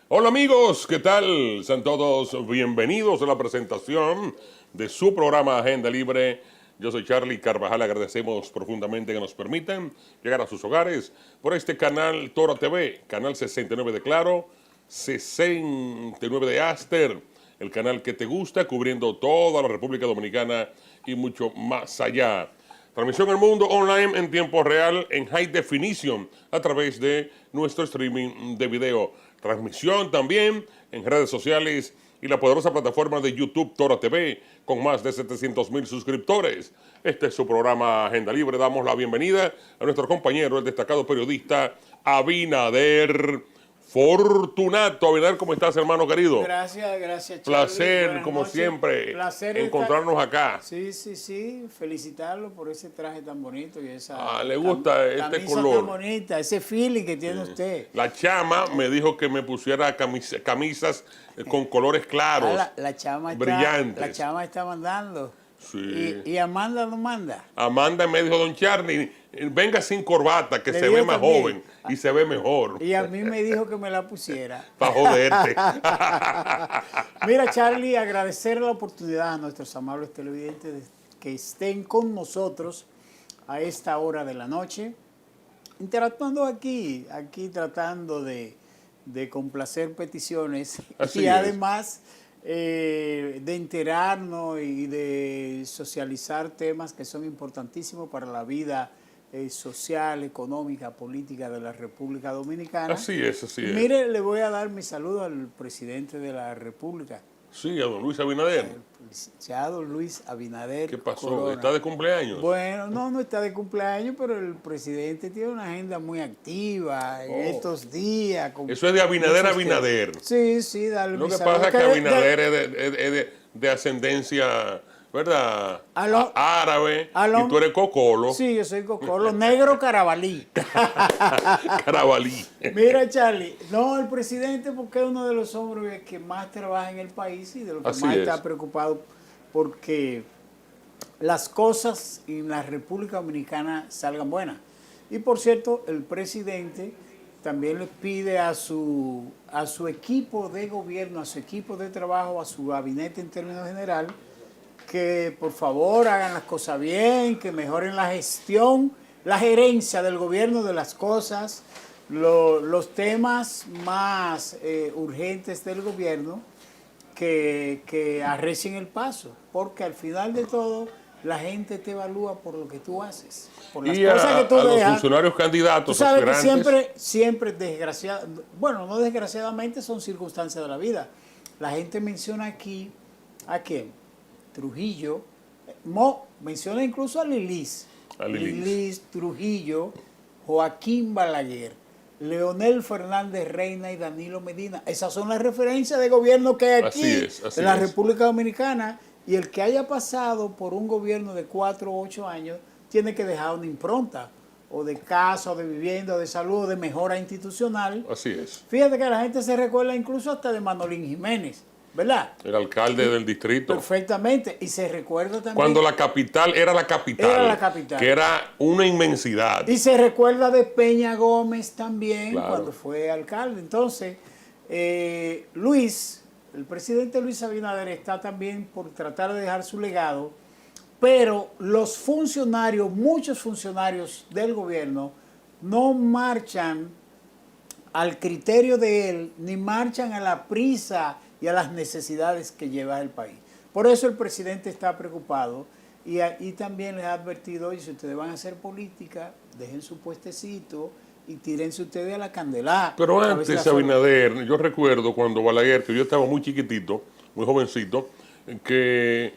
Hola amigos, ¿qué tal? Sean todos bienvenidos a la presentación de su programa Agenda Libre. Yo soy Charlie Carvajal, agradecemos profundamente que nos permitan llegar a sus hogares por este canal Toro TV, canal 69 de Claro, 69 de Aster, el canal que te gusta, cubriendo toda la República Dominicana y mucho más allá. Transmisión al mundo online en tiempo real en High Definition a través de nuestro streaming de video. Transmisión también en redes sociales y la poderosa plataforma de YouTube Toro TV con más de 700,000 suscriptores. Este es su programa Agenda Libre. Damos la bienvenida a nuestro compañero, el destacado periodista Abinader Fortunato. Abinader, ¿cómo estás, hermano querido? Gracias, Charlie. Placer, Buenas como noches. siempre, Placer encontrarnos acá. Sí. Felicitarlo por ese traje tan bonito y esa Le gusta este camisa color. tan bonita, ese feeling que tiene usted. La chama me dijo que me pusiera camisas con colores claros, La chama brillantes. está mandando. Sí. Y Amanda no manda. Amanda me dijo, don Charlie, venga sin corbata, que Le se digo ve más también. joven y se ve mejor. Y a mí me dijo que me la pusiera. Para joderte. Mira, Charlie, agradecer la oportunidad a nuestros amables televidentes de que estén con nosotros a esta hora de la noche, interactuando aquí tratando de complacer peticiones Así y es. además de enterarnos y de socializar temas que son importantísimos para la vida social, económica, política de la República Dominicana. Así es. Mire, le voy a dar mi saludo al presidente de la República, Sí, a don Luis Abinader. el licenciado Luis Abinader. ¿Qué pasó? Corona. ¿Está de cumpleaños? Bueno, no está de cumpleaños, pero el presidente tiene una agenda muy activa en estos días. Eso es de Abinader a muchos Abinader. temas. Sí, dale Lo mi que saludo. pasa es que Abinader es de ascendencia, ¿verdad? Árabe, y tú eres cocolo. Sí, yo soy cocolo, negro carabalí. Carabalí. Mira, Charlie, no, el presidente porque es uno de los hombres que más trabaja en el país y de los que Así más es. está preocupado porque las cosas en la República Dominicana salgan buenas. Y por cierto, el presidente también le pide a su equipo de gobierno, a su equipo de trabajo, a su gabinete en términos general, que por favor hagan las cosas bien, que mejoren la gestión, la gerencia del gobierno de las cosas, los temas más urgentes del gobierno, que arrecien el paso, porque al final de todo la gente te evalúa por lo que tú haces, por las Y cosas que tú a los dejas. funcionarios Tú candidatos, sabes que aspirantes. siempre bueno, no desgraciadamente, son circunstancias de la vida. La gente menciona aquí, ¿a quién? Trujillo, menciona incluso a Lilis. Lilis, Trujillo, Joaquín Balaguer, Leonel Fernández Reina y Danilo Medina. Esas son las referencias de gobierno que hay aquí Así en la es. República Dominicana. Y el que haya pasado por un gobierno de 4 o 8 años tiene que dejar una impronta, o de casa, o de vivienda, o de salud, o de mejora institucional. Así es. Fíjate que la gente se recuerda incluso hasta de Manolín Jiménez, ¿verdad? El alcalde del distrito. Perfectamente. Y se recuerda también. Cuando la capital era la capital. Era la capital. Que era una inmensidad. Y se recuerda de Peña Gómez también, Claro. cuando fue alcalde. Entonces, el presidente Luis Abinader está también por tratar de dejar su legado, pero los funcionarios, muchos funcionarios del gobierno, no marchan al criterio de él, ni marchan a la prisa y a las necesidades que lleva el país. Por eso el presidente está preocupado y también les ha advertido, oye, si ustedes van a hacer política, dejen su puestecito y tírense ustedes a la candela. Pero A ver si antes, la Abinader, yo recuerdo cuando Balaguer, que yo estaba muy chiquitito, muy jovencito, que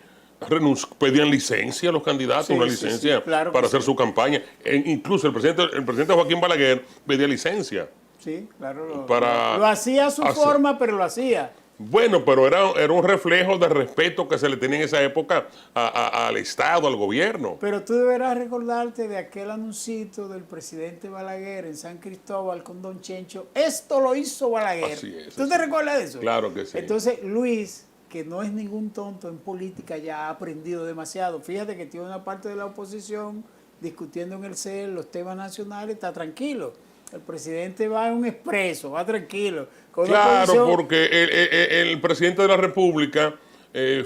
pedían licencia a los candidatos, Sí, una sí, licencia sí, claro para que hacer sí. su campaña. Incluso el presidente Joaquín Balaguer pedía licencia. Sí, claro, Para lo hacía a su hacer- forma, pero lo hacía. Bueno, pero era un reflejo de respeto que se le tenía en esa época al Estado, al gobierno. Pero tú deberás recordarte de aquel anuncito del presidente Balaguer en San Cristóbal con Don Chencho. Esto lo hizo Balaguer. Así es, ¿Tú así te es. recuerdas de eso? Claro que sí. Entonces, Luis, que no es ningún tonto en política, ya ha aprendido demasiado. Fíjate que tiene una parte de la oposición discutiendo en el CEL los temas nacionales, está tranquilo. El presidente va en un expreso, va tranquilo. Con una Claro, posición- porque el presidente de la República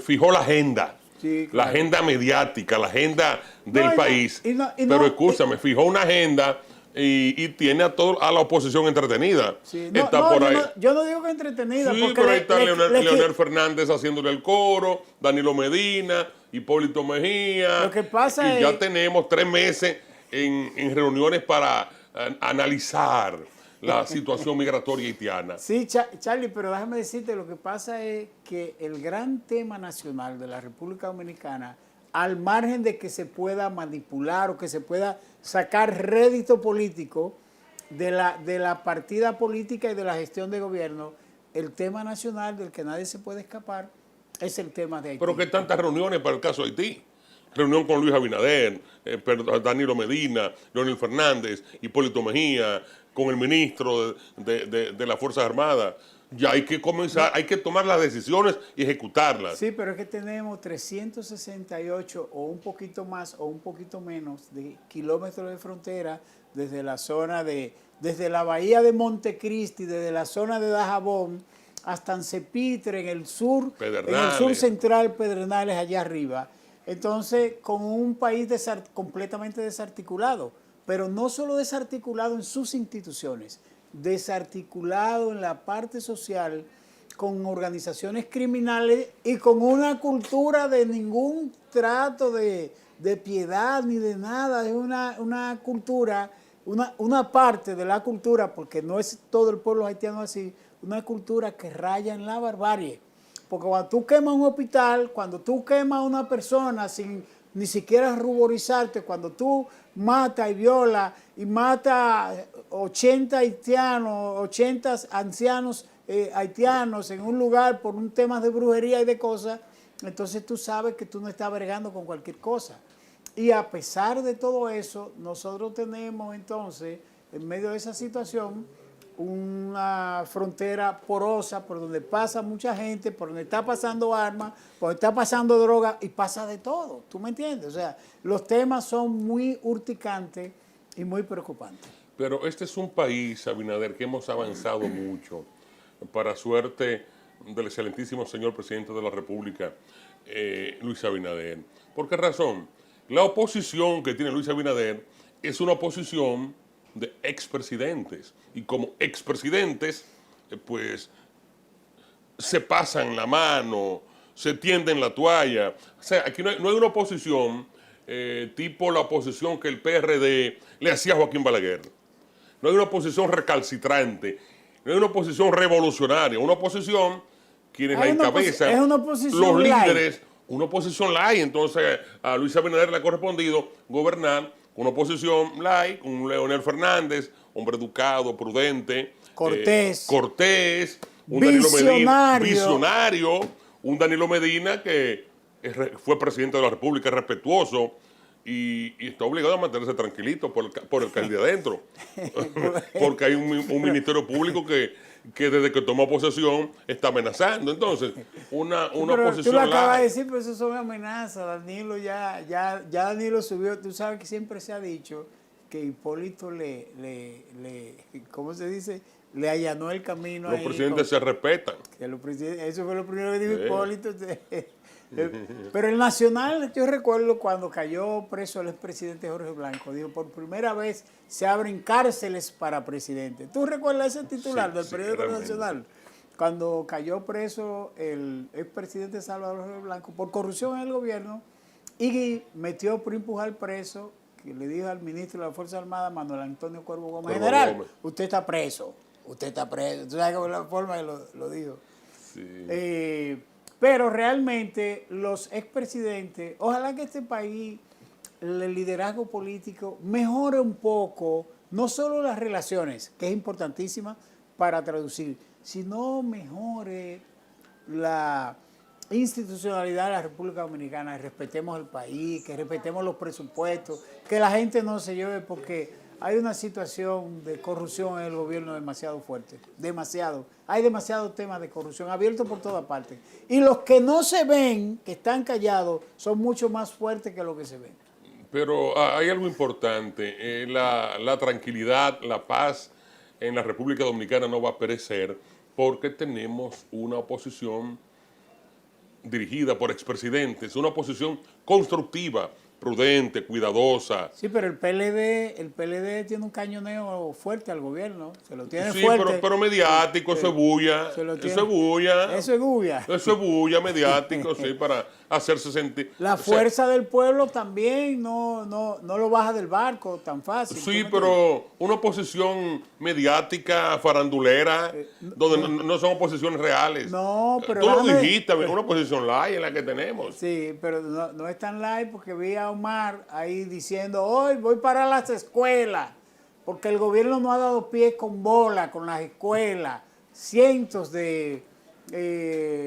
fijó la agenda. Sí, La claro. agenda mediática, la agenda No, del y no- país. y no- y Pero no- escúchame, fijó una agenda y tiene a la oposición entretenida. Sí, Está por ahí. yo no digo que entretenida, Sí, porque pero ahí está Leonel Fernández haciéndole el coro, Danilo Medina, Hipólito Mejía. Lo que pasa y ya es- tenemos 3 meses en reuniones para analizar la situación migratoria haitiana. Sí, Charlie, pero déjame decirte, lo que pasa es que el gran tema nacional de la República Dominicana, al margen de que se pueda manipular o que se pueda sacar rédito político de la partida política y de la gestión de gobierno, el tema nacional del que nadie se puede escapar es el tema de Haití. Pero que tantas reuniones para el caso de Haití. Reunión con Luis Abinader, Danilo Medina, Leonel Fernández, Hipólito Mejía, con el ministro de las Fuerzas Armadas. Ya hay que comenzar, hay que tomar las decisiones y ejecutarlas. Sí, pero es que tenemos 368 o un poquito más o un poquito menos de kilómetros de frontera desde la zona desde la bahía de Montecristi, desde la zona de Dajabón hasta Ancepitre, en el sur Pedernales. central, Pedernales, allá arriba. Entonces, con un país completamente desarticulado, pero no solo desarticulado en sus instituciones, desarticulado en la parte social, con organizaciones criminales y con una cultura de ningún trato de piedad ni de nada. Es una cultura, una parte de la cultura, porque no es todo el pueblo haitiano así, una cultura que raya en la barbarie. Porque cuando tú quemas un hospital, cuando tú quemas a una persona sin ni siquiera ruborizarte, cuando tú matas y violas y matas 80 haitianos, 80 ancianos haitianos en un lugar por un tema de brujería y de cosas, entonces tú sabes que tú no estás bregando con cualquier cosa. Y a pesar de todo eso, nosotros tenemos entonces, en medio de esa situación, una frontera porosa por donde pasa mucha gente, por donde está pasando armas, por donde está pasando droga y pasa de todo. ¿Tú me entiendes? O sea, los temas son muy urticantes y muy preocupantes. Pero este es un país, Abinader, que hemos avanzado mucho, para suerte del excelentísimo señor presidente de la República, Luis Abinader. ¿Por qué razón? La oposición que tiene Luis Abinader es una oposición de expresidentes. Y como expresidentes, pues se pasan la mano, se tienden la toalla. O sea, aquí no hay una oposición tipo la oposición que el PRD le hacía a Joaquín Balaguer. No hay una oposición recalcitrante, no hay una oposición revolucionaria, una oposición quienes la encabezan, es una oposición los light. líderes, una oposición light. Entonces a Luis Abinader le ha correspondido gobernar una oposición light, un Leonel Fernández, hombre educado, prudente, Cortés, un Danilo Medina, visionario. visionario, un Danilo Medina que fue presidente de la República, respetuoso y está obligado a mantenerse tranquilito por el que hay de adentro. Porque hay un ministerio público que desde que tomó posesión está amenazando. Entonces, una Pero oposición tú lo acabas de light. decir, pero eso son amenazas. Danilo ya Danilo subió. Tú sabes que siempre se ha dicho que Hipólito ¿cómo se dice? Le allanó el camino. Los ahí presidentes se respetan. eso fue lo primero que dijo Hipólito. Pero el Nacional, yo recuerdo cuando cayó preso el expresidente Jorge Blanco, dijo, por primera vez se abren cárceles para presidente. ¿Tú recuerdas ese titular del periódico realmente. Nacional? Cuando cayó preso el expresidente Salvador Jorge Blanco por corrupción en el gobierno y metió por empujar preso, que le dijo al ministro de la Fuerza Armada, Manuel Antonio Cuervo Gómez, general, Gómez. usted está preso. Tú sabes cómo la forma que lo dijo. Sí. Pero realmente los expresidentes, ojalá que este país, el liderazgo político, mejore un poco, no solo las relaciones, que es importantísima para traducir, sino mejore la institucionalidad de la República Dominicana, que respetemos el país, que respetemos los presupuestos, que la gente no se lleve porque hay una situación de corrupción en el gobierno demasiado fuerte, demasiado. Hay demasiados temas de corrupción abiertos por todas partes. Y los que no se ven, que están callados, son mucho más fuertes que los que se ven. Pero hay algo importante, la tranquilidad, la paz en la República Dominicana no va a perecer porque tenemos una oposición dirigida por expresidentes, una oposición constructiva, prudente, cuidadosa. Sí, pero el PLD tiene un cañoneo fuerte al gobierno, se lo tiene Sí, fuerte. pero mediático, eso es bulla, Se lo eso tiene. es bulla. Eso es bulla. Eso es bulla mediático, sí, para hacerse sentir. La o sea, fuerza del pueblo también no lo baja del barco tan fácil. sí, ¿tú me entiendes? pero una oposición mediática, farandulera, donde no son oposiciones reales. No, pero tú lo déjame- dijiste, una oposición light en la que tenemos. Sí, pero no es tan light porque vi a Omar ahí diciendo, hoy voy para las escuelas, porque el gobierno no ha dado pie con bola con las escuelas. Cientos de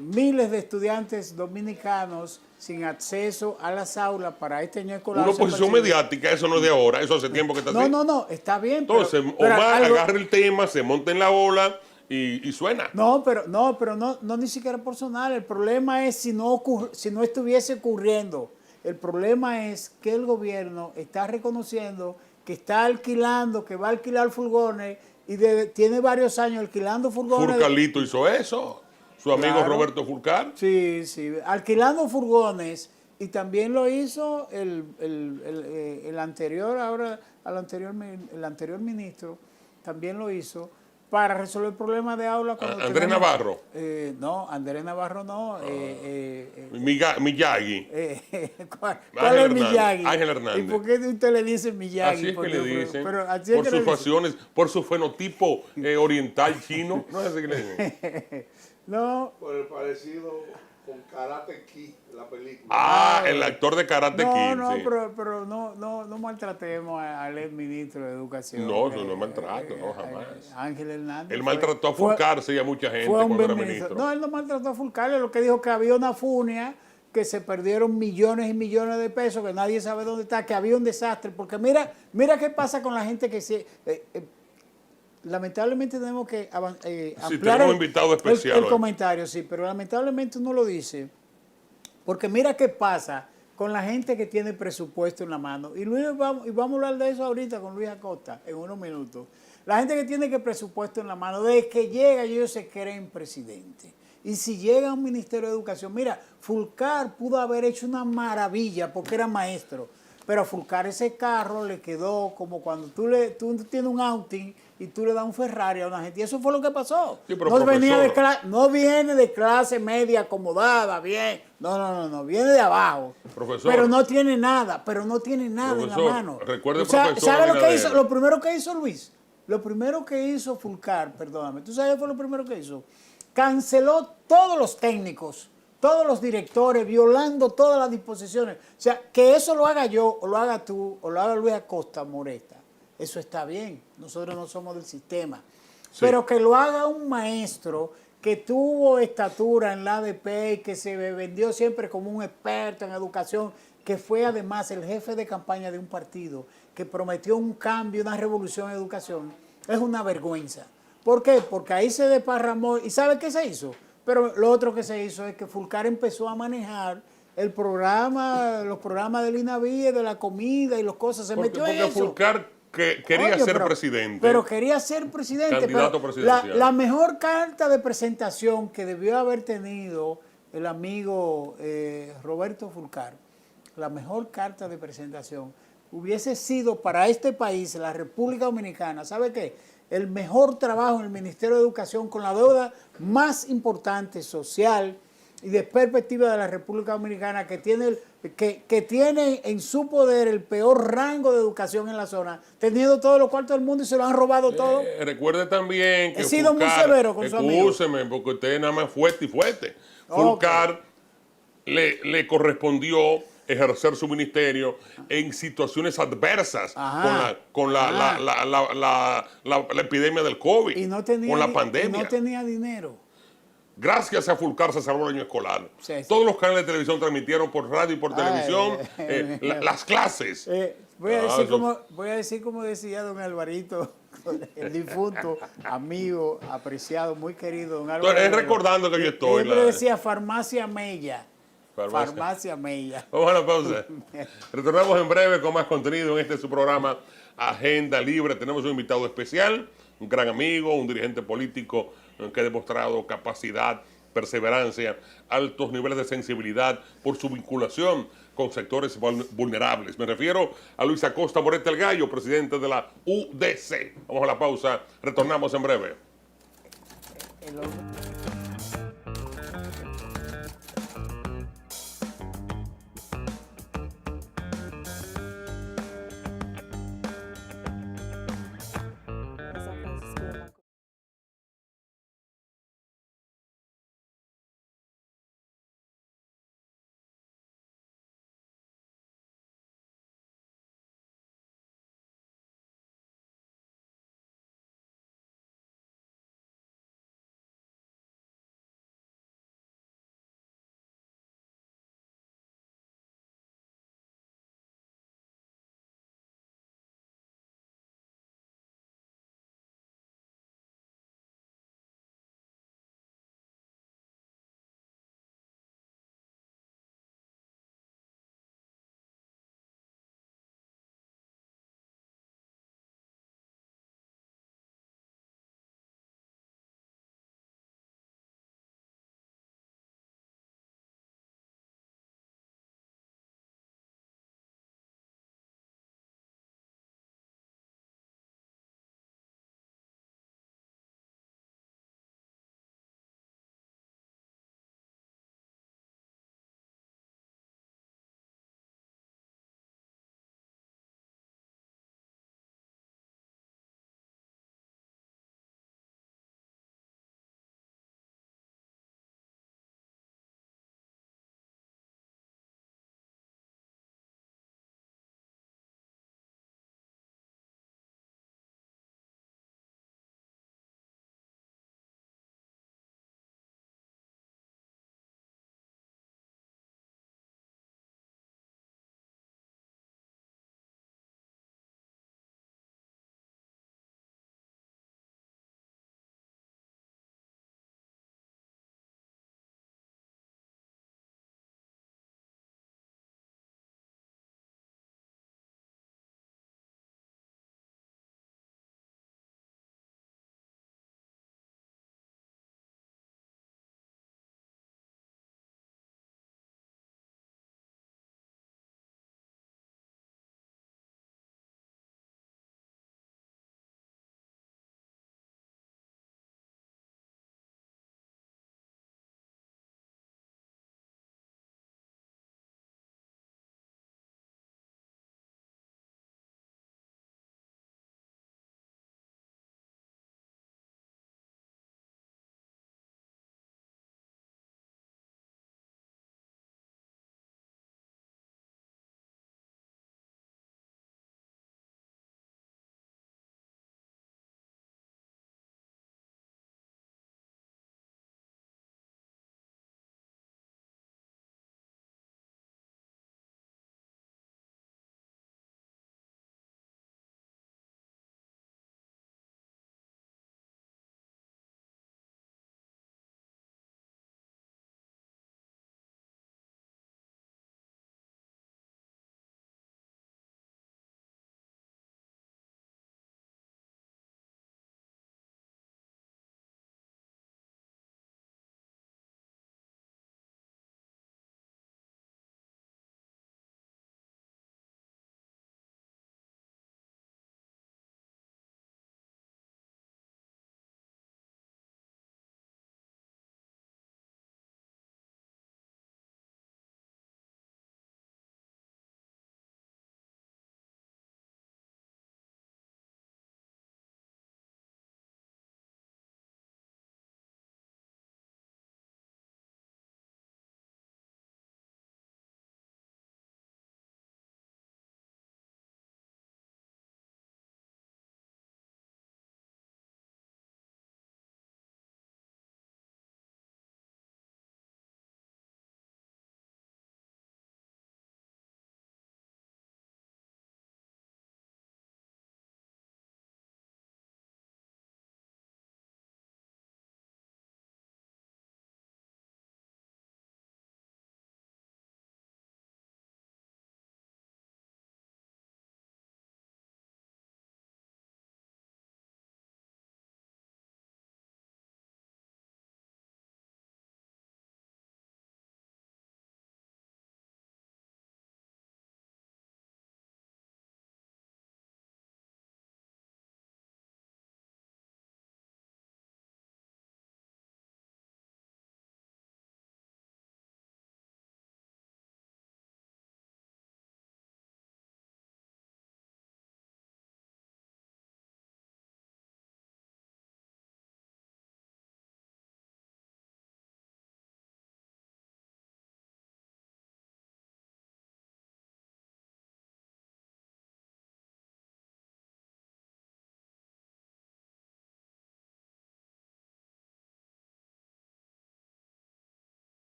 miles de estudiantes dominicanos sin acceso a las aulas para este año escolar. Una oposición mediática, eso no es de ahora, eso hace tiempo que está así. No, está bien. Entonces, pero Omar algo- agarra el tema, se monta en la ola y suena. No, pero no ni siquiera personal. El problema es si no estuviese ocurriendo. El problema es que el gobierno está reconociendo que está alquilando, que va a alquilar furgones y tiene varios años alquilando furgones. Furcalito hizo eso, su amigo Claro. Roberto Fulcar. Sí, alquilando furgones y también lo hizo el anterior, el anterior ministro, también lo hizo para resolver el problema de aula. Andrés Navarro. No, Andrés Navarro no. Miyagi. ¿Cuál Ángel es Hernández, Miyagi? Ángel Hernández. ¿Y por qué usted le dice Miyagi? Así es que le dicen, Pero así es por que le sus dicen. facciones, por su fenotipo oriental chino. No es así que le dicen. No, Por el parecido con Karate Kid, la película. Ah, el actor de Karate Kid. no, sí. pero no maltratemos al ex ministro de Educación. No, eso no es maltrato, no, jamás. Ángel Hernández. Él maltrató a Fulcar, y a mucha gente Fue un cuando era buen ministro. ministro. No, él no maltrató a Fulcar, lo que dijo que había una funia, que se perdieron millones y millones de pesos, que nadie sabe dónde está, que había un desastre. Porque mira qué pasa con la gente que se... lamentablemente tenemos que ampliar tenemos un invitado especial el hoy. comentario, sí, pero lamentablemente uno lo dice, porque mira qué pasa con la gente que tiene presupuesto en la mano. Y vamos a hablar de eso ahorita con Luis Acosta, en unos minutos. La gente que tiene que presupuesto en la mano, desde que llega ellos se creen presidente. Y si llega a un Ministerio de Educación, mira, Fulcar pudo haber hecho una maravilla porque era maestro, pero a Fulcar ese carro le quedó como cuando tú tienes un outing y tú le das un Ferrari a una gente. Y eso fue lo que pasó. Sí, pero No viene de clase media acomodada, bien. No, viene de abajo. Profesor. Pero no tiene nada en la Profesor, mano. recuerde, O sea, profesor ¿sabe lo que Abinader? hizo? Lo primero que hizo Luis, lo primero que hizo Fulcar, perdóname, ¿tú sabes qué fue lo primero que hizo? Canceló todos los técnicos, todos los directores, violando todas las disposiciones. O sea, que eso lo haga yo, o lo haga tú, o lo haga Luis Acosta Moreta. Eso está bien, nosotros no somos del sistema. Sí. Pero que lo haga un maestro que tuvo estatura en la ADP y que se vendió siempre como un experto en educación, que fue además el jefe de campaña de un partido, que prometió un cambio, una revolución en educación, es una vergüenza. ¿Por qué? Porque ahí se desparramó. ¿Y sabe qué se hizo? Pero lo otro que se hizo es que Fulcar empezó a manejar los programas del INAVIE, de la comida y las cosas. Se metió en Porque eso. Fulcar quería Oye, ser presidente. Pero quería ser presidente. Candidato pero presidencial. la mejor carta de presentación que debió haber tenido el amigo Roberto Fulcar, la mejor carta de presentación hubiese sido para este país, la República Dominicana, ¿sabe qué? El mejor trabajo en el Ministerio de Educación con la deuda más importante social y de perspectiva de la República Dominicana, que tiene en su poder el peor rango de educación en la zona, teniendo todos los cuartos del mundo y se lo han robado todo. Recuerde también que He sido muy severo con su amigo. Excúseme, porque usted nada más fuerte y fuerte. Fulcar le correspondió ejercer su ministerio en situaciones adversas Ajá. con la epidemia del COVID, Y no tenía, con la pandemia. y no tenía dinero. Gracias a Fulcar se salvó el año escolar. Sí. Todos los canales de televisión transmitieron por radio y por televisión las clases. Voy a eso- decir como decía don Alvarito, el difunto, amigo, apreciado, muy querido, don Álvaro. Entonces, es recordando que yo estoy. Siempre decía Farmacia Mella. Farmacia. Farmacia Mella. Vamos a la pausa. Retornamos en breve con más contenido en este su programa Agenda Libre. Tenemos un invitado especial, un gran amigo, un dirigente político que ha demostrado capacidad, perseverancia, altos niveles de sensibilidad por su vinculación con sectores vulnerables. Me refiero a Luis Acosta Moreta el Gallo, presidente de la UDC. Vamos a la pausa, retornamos en breve. El hombre-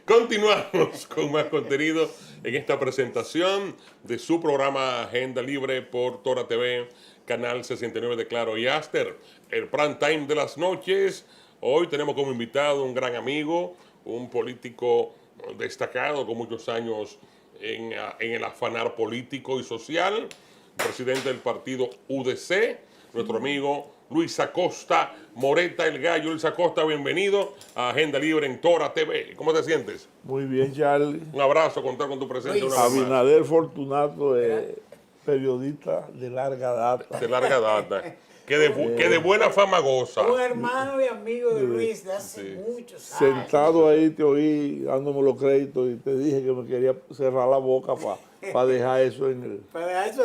Continuamos con más contenido en esta presentación de su programa Agenda Libre por Tora TV, canal 69 de Claro y Aster, el prime time de las noches. Hoy tenemos como invitado un gran amigo, un político destacado con muchos años en el afanar político y social, presidente del partido UDC, nuestro amigo Luis Acosta Moreta el Gallo. Luis Acosta, bienvenido a Agenda Libre en Tora TV. ¿Cómo te sientes? Muy bien, Charlie. Un abrazo, contar con tu presencia una vez más. Abinader Fortunato, periodista de larga data. De larga data. Que de buena fama goza. Un hermano y amigo de Luis de hace muchos años. Sentado ahí te oí dándome los créditos y te dije que me quería cerrar la boca para dejar eso en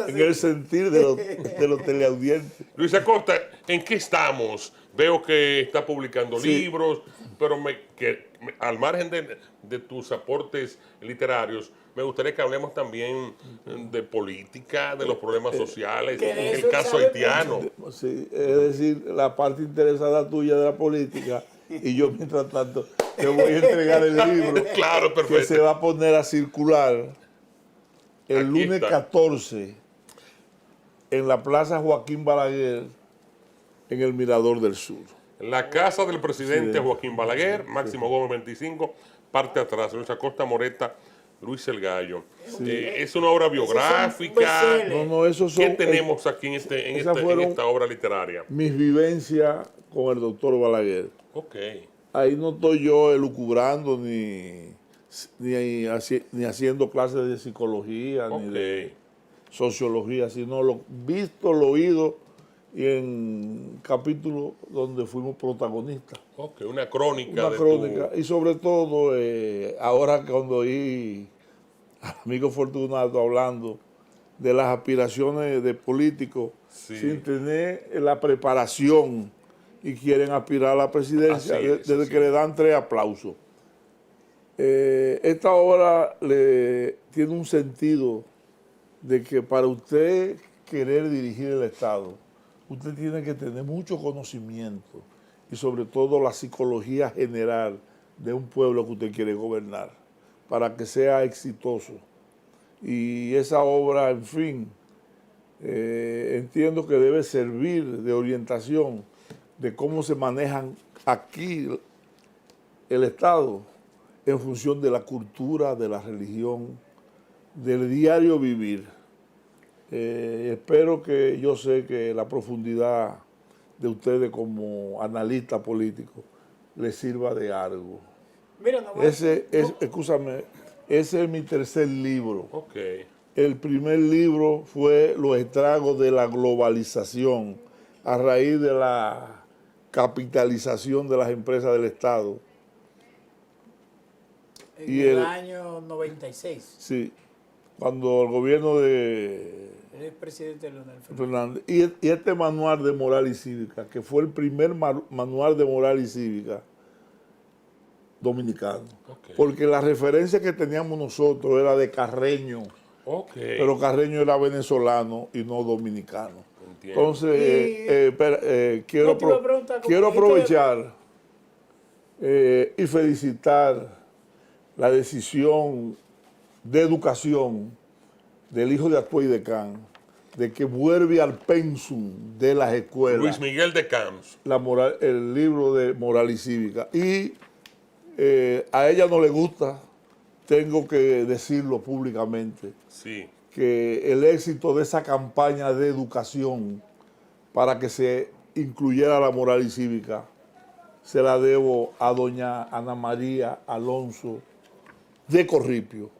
el sentir de los teleaudientes. Luis Acosta, ¿en qué estamos? Veo que está publicando libros, pero al margen de tus aportes literarios, me gustaría que hablemos también de política, de los problemas sociales, el caso haitiano. Sí, es decir, la parte interesada tuya de la política y yo mientras tanto te voy a entregar el libro Claro, que perfecto. se va a poner a circular el Aquí lunes está. 14 en la Plaza Joaquín Balaguer en el Mirador del Sur. La casa del presidente Joaquín Balaguer, Máximo Gómez 25, parte atrás, Luis Acosta Moreta, Luis el Gallo. Es una obra biográfica. No, eso son, ¿Qué tenemos aquí en esta obra literaria? mis vivencias con el doctor Balaguer. Ok. Ahí no estoy yo elucubrando ni haciendo clases de psicología, ni de sociología, sino lo visto, lo oído y en capítulos donde fuimos protagonistas. Ok, una crónica. Una crónica. Y sobre todo, ahora cuando oí al amigo Fortunato hablando de las aspiraciones de políticos sin tener la preparación y quieren aspirar a la presidencia, desde que le dan 3 aplausos. Esta obra tiene un sentido de que para usted querer dirigir el Estado, usted tiene que tener mucho conocimiento y sobre todo la psicología general de un pueblo que usted quiere gobernar para que sea exitoso. Y esa obra, en fin, entiendo que debe servir de orientación de cómo se manejan aquí el Estado en función de la cultura, de la religión, del diario vivir. Espero que yo sé que la profundidad de ustedes como analistas políticos les sirva de algo. Mira, Escúchame, ese es mi tercer libro. Ok. El primer libro fue Los estragos de la globalización a raíz de la capitalización de las empresas del Estado. En el año 96. Sí, cuando el gobierno de Él es presidente de Leonel Fernández. Y este manual de moral y cívica, que fue el primer manual de moral y cívica dominicano. Okay. Porque la referencia que teníamos nosotros era de Carreño. Okay. Pero Carreño era venezolano y no dominicano. Entiendo. Entonces, quiero aprovechar y felicitar la decisión de educación del hijo de Atuey de Can, de que vuelve al pensum de las escuelas. Luis Miguel de Camps. El libro de moral y cívica. Y a ella no le gusta, tengo que decirlo públicamente, sí, que el éxito de esa campaña de educación para que se incluyera la moral y cívica se la debo a doña Ana María Alonso de Corripio,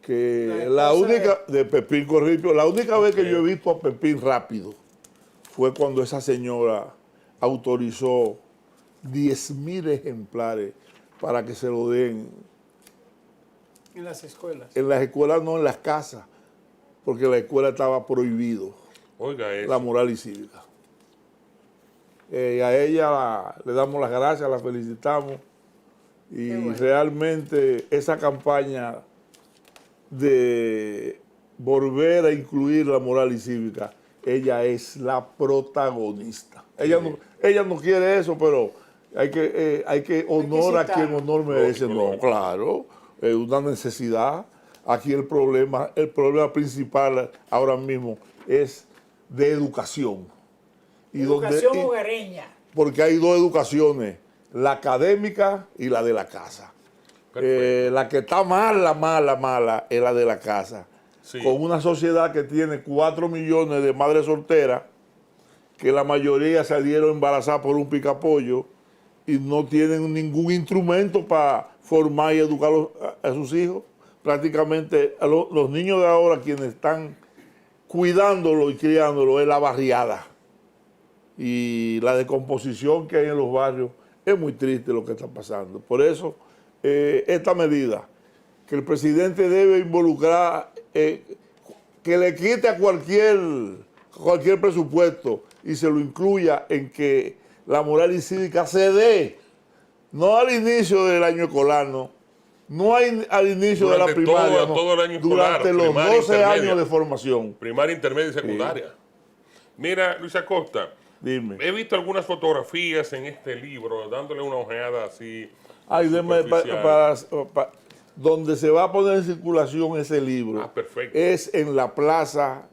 que la única de Pepín Corripio, la única vez que yo he visto a Pepín rápido fue cuando esa señora autorizó 10,000 ejemplares para que se lo den en las escuelas. en las escuelas, no en las casas, porque la escuela estaba prohibido Oiga eso. la moral y cívica. A ella le damos las gracias, la felicitamos y Qué bueno. realmente esa campaña de volver a incluir la moral y cívica, ella es la protagonista. Ella no quiere eso, pero hay que honor a quien honor merece. Lógico, No, lógico. claro, es una necesidad. Aquí el problema principal ahora mismo es de educación. Educación hogareña. Porque hay dos educaciones, la académica y la de la casa. La que está mala es la de la casa. Sí. Con una sociedad que tiene 4 millones de madres solteras, que la mayoría salieron embarazadas por un picapollo y no tienen ningún instrumento para formar y educar a sus hijos. Prácticamente los niños de ahora quienes están cuidándolo y criándolo es la barriada. Y la descomposición que hay en los barrios es muy triste lo que está pasando. Por eso, esta medida que el presidente debe involucrar, que le quite a cualquier presupuesto y se lo incluya en que la moral y cívica se dé, no al inicio del año escolar, no al inicio de la Durante primaria, todo el año escolar, durante los primaria, 12 intermedia. años de formación. Primaria, intermedia y secundaria. Mira, Luis Acosta, Dime. he visto algunas fotografías en este libro, dándole una ojeada así. Ay, superficial. donde se va a poner en circulación ese libro Ah, perfecto. es en la plaza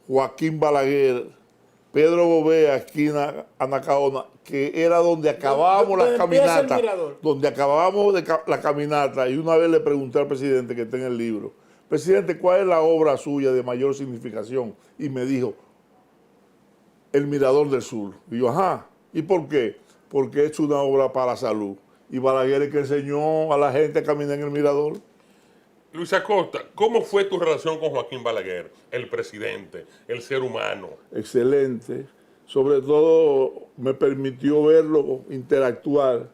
Joaquín Balaguer, Pedro Bovea, esquina Anacaona, que era donde acabábamos la donde empieza el caminata. mirador. Donde acabábamos la caminata. Y una vez le pregunté al presidente que está en el libro, presidente, ¿cuál es la obra suya de mayor significación? Y me dijo, El Mirador del Sur. Y yo, ajá, ¿y por qué? Porque es una obra para la salud. Y Balaguer es que enseñó a la gente a caminar en el mirador. Luis Acosta, ¿cómo fue tu relación con Joaquín Balaguer, el presidente, el ser humano? Excelente. Sobre todo me permitió verlo interactuar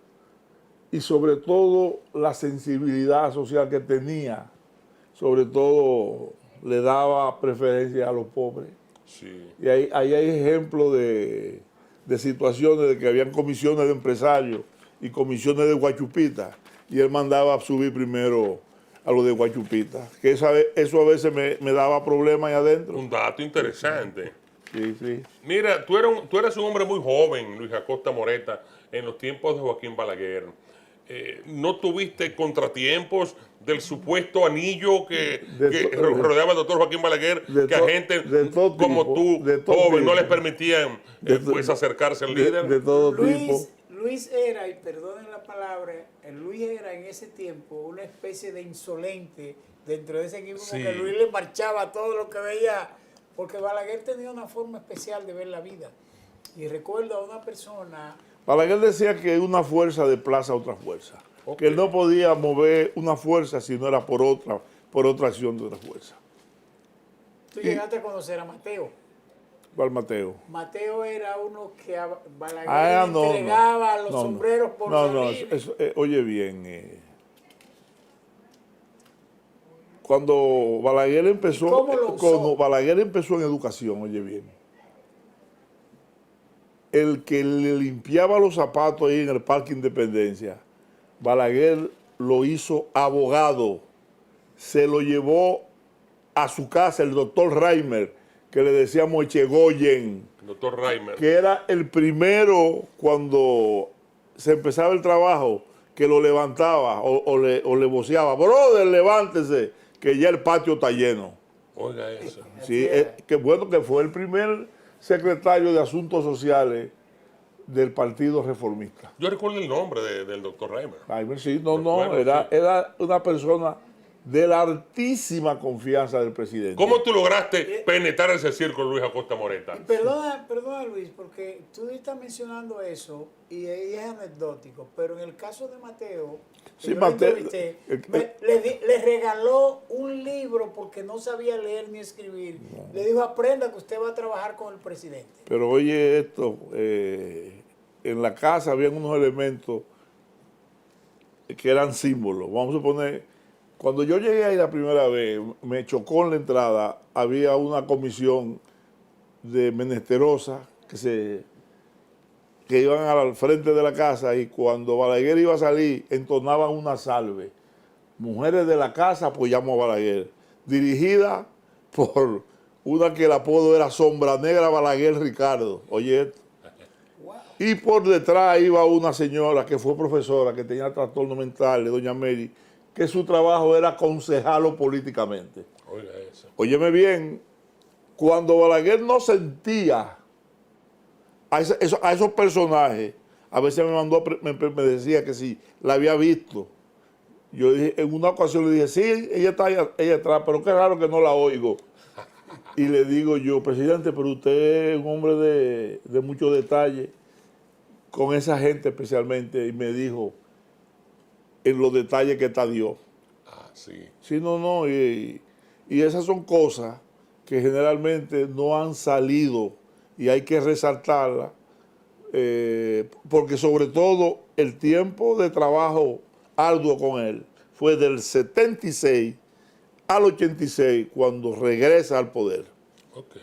y sobre todo la sensibilidad social que tenía. Sobre todo le daba preferencia a los pobres. Sí. Y ahí hay ejemplos de situaciones de que habían comisiones de empresarios y comisiones de guachupita y él mandaba a subir primero a los de guachupita. Que eso a veces me daba problemas ahí adentro. Un dato interesante. Sí, sí. Mira, tú eres un hombre muy joven, Luis Acosta Moreta, en los tiempos de Joaquín Balaguer. ¿No tuviste contratiempos del supuesto anillo que rodeaba al doctor Joaquín Balaguer, que a gente como tú, joven, no les permitían pues acercarse al líder? De todo tipo. Luis era, y perdonen la palabra, Luis era en ese tiempo una especie de insolente dentro de ese equipo, Sí. porque Luis le marchaba a todo lo que veía, porque Balaguer tenía una forma especial de ver la vida. Y recuerdo a una persona... Balaguer decía que una fuerza desplaza a otra fuerza. Ok. Que él no podía mover una fuerza si no era por otra acción de otra fuerza. Tú llegaste a conocer a Mateo. ¿Cuál Mateo? Mateo era uno que a Balaguer le entregaba los sombreros por salir. Oye bien, cuando Balaguer empezó, ¿Cómo lo usó? cuando Balaguer empezó en educación, oye bien, el que le limpiaba los zapatos ahí en el Parque Independencia, Balaguer lo hizo abogado, se lo llevó a su casa el doctor Reimer, que le decíamos Echegoyen, Doctor Reimer. que era el primero cuando se empezaba el trabajo, que lo levantaba o le voceaba, brother, levántese, que ya el patio está lleno. Oiga eso. Sí, que bueno que fue el primer secretario de Asuntos Sociales del Partido Reformista. Yo recuerdo el nombre del doctor Reimer. Reimer, sí, Recuerdo, era una persona de la altísima confianza del presidente. ¿Cómo tú lograste penetrar ese círculo, Luis Acosta Moreta? Perdona Luis, porque tú estás mencionando eso y es anecdótico, pero en el caso de Mateo, Sí, yo lo Mateo, entrevisté, le regaló un libro porque no sabía leer ni escribir. Le dijo, aprenda que usted va a trabajar con el presidente. Pero oye esto, en la casa habían unos elementos que eran símbolos. Vamos a poner Cuando yo llegué ahí la primera vez, me chocó en la entrada, había una comisión de menesterosa que iban al frente de la casa y cuando Balaguer iba a salir, entonaban una salve. Mujeres de la casa apoyamos a Balaguer, dirigida por una que el apodo era Sombra Negra Balaguer Ricardo. Oye esto. Y por detrás iba una señora que fue profesora, que tenía trastorno mental, doña Mary, que su trabajo era aconsejarlo políticamente. Oiga eso. Óyeme bien, cuando Balaguer no sentía a esos personajes, a veces me decía que sí, la había visto. Yo dije, en una ocasión le dije, sí, ella está ella atrás, pero qué raro que no la oigo. Y le digo yo, presidente, pero usted es un hombre de mucho detalle, con esa gente especialmente, y me dijo, en los detalles que está Dios. Ah, sí. Sí, no, y esas son cosas que generalmente no han salido y hay que resaltarlas, porque sobre todo el tiempo de trabajo arduo con él fue del 76 al 86 cuando regresa al poder. Ok.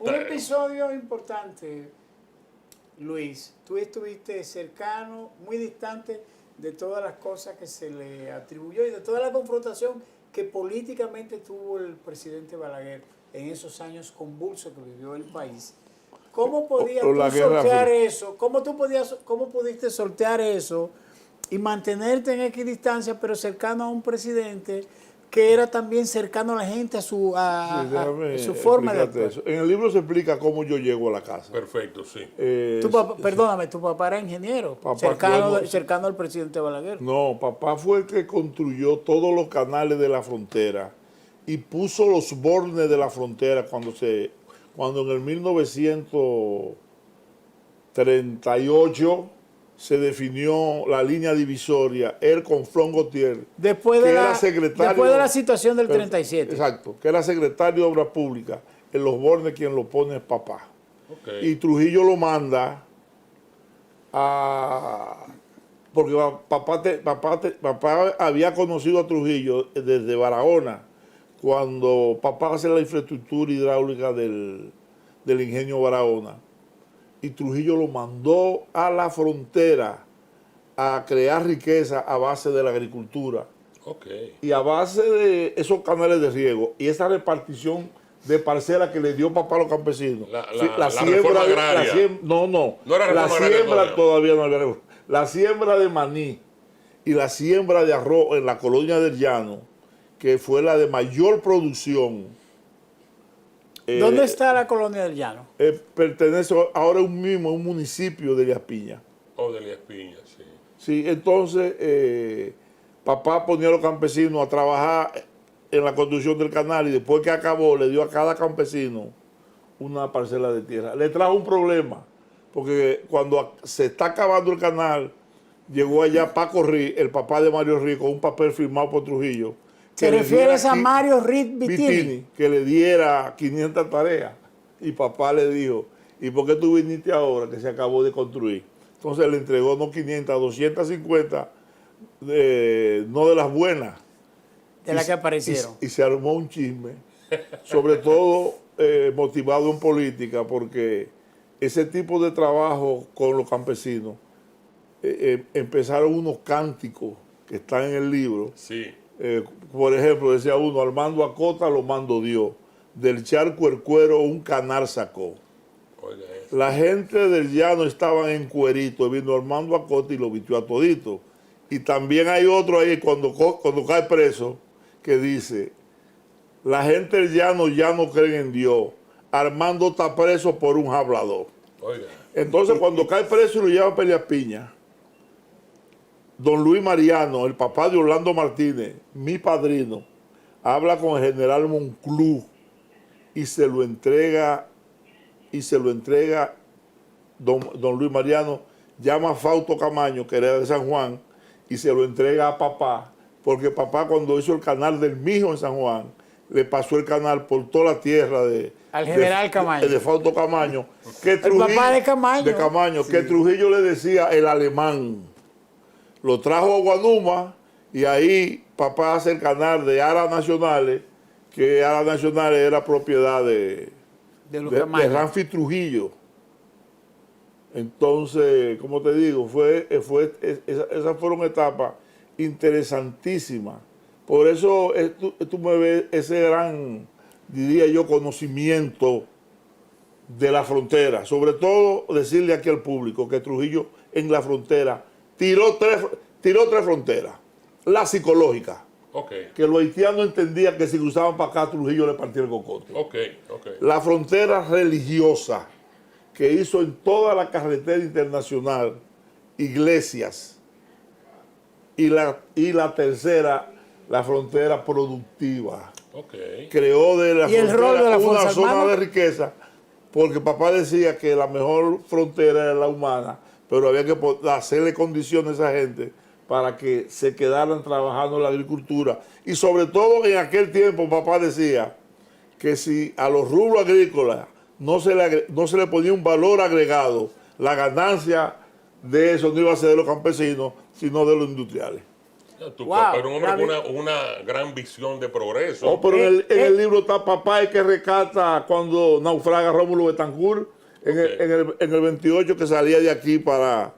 Un episodio importante, Luis. Tú estuviste cercano, muy distante de todas las cosas que se le atribuyó y de toda la confrontación que políticamente tuvo el presidente Balaguer en esos años convulsos que vivió el país. ¿Cómo podías tú sortear eso? ¿Cómo pudiste sortear eso y mantenerte en equidistancia, pero cercano a un presidente que era también cercano a la gente, a su forma de actuar? Eso. En el libro se explica cómo yo llego a la casa. Perfecto, sí. Perdóname, tu papá era ingeniero, cercano al presidente Balaguer. No, papá fue el que construyó todos los canales de la frontera y puso los bornes de la frontera cuando en el 1938 se definió la línea divisoria, él con Flon Gautier, después de la situación del 37. Exacto, que era secretario de Obras Públicas. En los bornes quien lo pone es papá. Okay. Y Trujillo lo manda porque papá había conocido a Trujillo desde Barahona, cuando papá hace la infraestructura hidráulica del ingenio Barahona. Y Trujillo lo mandó a la frontera a crear riqueza a base de la agricultura. Okay. Y a base de esos canales de riego y esa repartición de parcelas que le dio papá a los campesinos. La siembra agraria. No era la siembra todavía no había. La siembra de maní y la siembra de arroz en la colonia del Llano, que fue la de mayor producción. ¿Dónde está la colonia del Llano? Pertenece ahora un municipio de Elías Piña. De Elías Piña, sí. Sí, entonces papá ponía a los campesinos a trabajar en la construcción del canal y después que acabó le dio a cada campesino una parcela de tierra. Le trajo un problema, porque cuando se está acabando el canal, llegó allá Paco Rí, el papá de Mario Rí, con un papel firmado por Trujillo. ¿Te refieres a Mario Rí Vitini? Que le diera 500 tareas. Y papá le dijo, ¿y por qué tú viniste ahora que se acabó de construir? Entonces le entregó no 500, 250, no de las buenas. De las que aparecieron. Y se armó un chisme, sobre todo motivado en política, porque ese tipo de trabajo con los campesinos, empezaron unos cánticos que están en el libro. Sí. Por ejemplo, decía uno, Armando Acota lo mandó Dios, del charco el cuero un canal sacó. Oiga eso. La gente del llano estaban en cuerito, vino Armando Acota y lo vistió a todito. Y también hay otro ahí, cuando cae preso, que dice, la gente del llano ya no creen en Dios, Armando está preso por un hablador. Oiga. Entonces cuando cae preso y lo lleva a Elías Piña, don Luis Mariano, el papá de Orlando Martínez, mi padrino, habla con el general Monclú y se lo entrega don Luis Mariano, llama a Fausto Camaño, que era de San Juan, y se lo entrega a papá, porque papá cuando hizo el canal del Mijo en San Juan, le pasó el canal por toda la tierra al general Camaño. De Fausto Camaño. Que el papá de Camaño. De Camaño, sí. Que Trujillo le decía el alemán. lo trajo a Guanuma y ahí papá hace el canal de Alas Nacionales, que Alas Nacionales era propiedad de Ramfi Trujillo. Entonces, como te digo, esas fueron etapas interesantísimas. Por eso tú me ves ese gran, diría yo, conocimiento de la frontera. Sobre todo decirle aquí al público que Trujillo en la frontera tiró tres fronteras. La psicológica, que los haitianos entendían que si cruzaban para acá Trujillo le partía el cocote. La frontera religiosa, que hizo en toda la carretera internacional iglesias. Y la tercera, la frontera productiva. Creó de la frontera una zona de riqueza, porque papá decía que la mejor frontera era la humana, pero había que hacerle condiciones a esa gente para que se quedaran trabajando en la agricultura. Y sobre todo en aquel tiempo papá decía que si a los rubros agrícolas no se le ponía un valor agregado, la ganancia de eso no iba a ser de los campesinos, sino de los industriales. Pero un hombre con una gran visión de progreso. Pero en el libro está papá el que rescata cuando naufraga Rómulo Betancourt en el 28, que salía de aquí para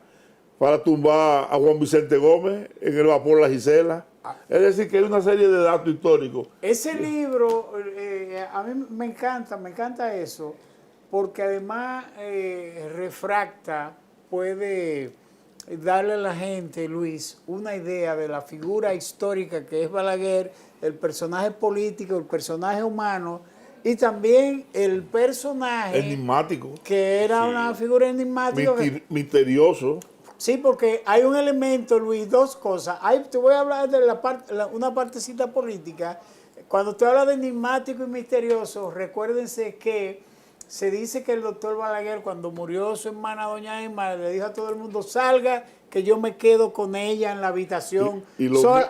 tumbar a Juan Vicente Gómez en el vapor La Gisela. Es decir, que hay una serie de datos históricos. Ese libro, a mí me encanta eso, porque además refracta, puede darle a la gente, Luis, una idea de la figura histórica que es Balaguer, el personaje político, el personaje humano, y también el personaje enigmático, que era una figura enigmática. Misterioso. Sí, porque hay un elemento, Luis, dos cosas. Te voy a hablar de una partecita política. Cuando usted habla de enigmático y misterioso, recuérdense que se dice que el doctor Balaguer, cuando murió su hermana doña Emma, le dijo a todo el mundo, salga, que yo me quedo con ella en la habitación,